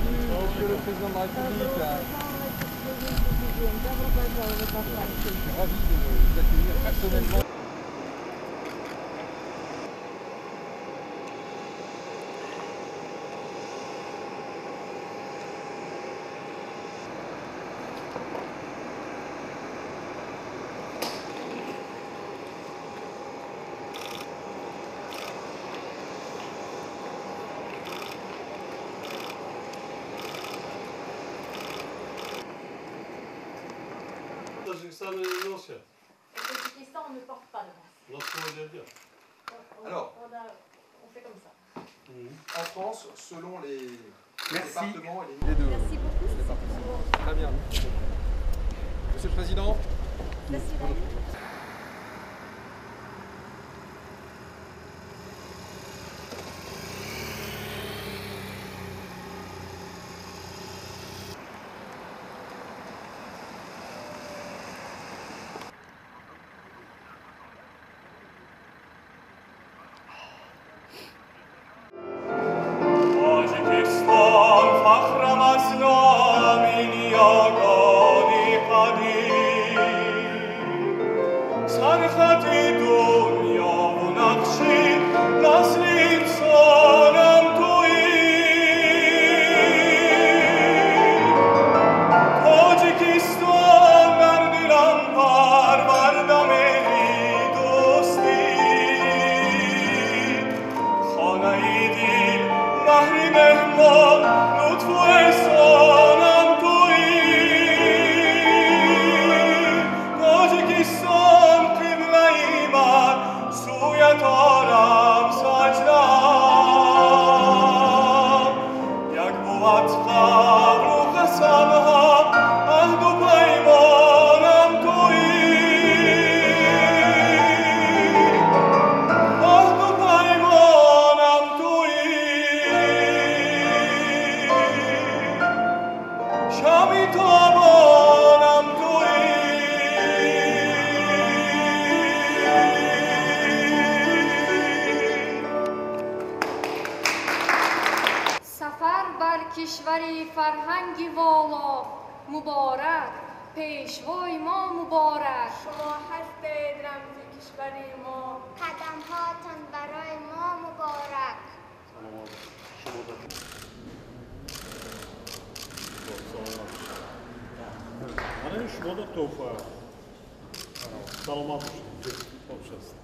Monsieur le Président de la République, je suis ravi de vous accueillir personnellement. Tadjikistan et Russie. Au Tadjikistan, on ne porte pas de masque. Nasıl öyle diyor? Alors, On fait comme ça. en France, selon les départements et Les deux. Merci beaucoup. Très bien. Monsieur le Président. Merci. کشوری فرهنگی والا مبارک پیشوای ما مبارک شما هستید رمز کشوری ما قدم هاتون برای ما مبارک Ana şurada tofa. Salamat olsun.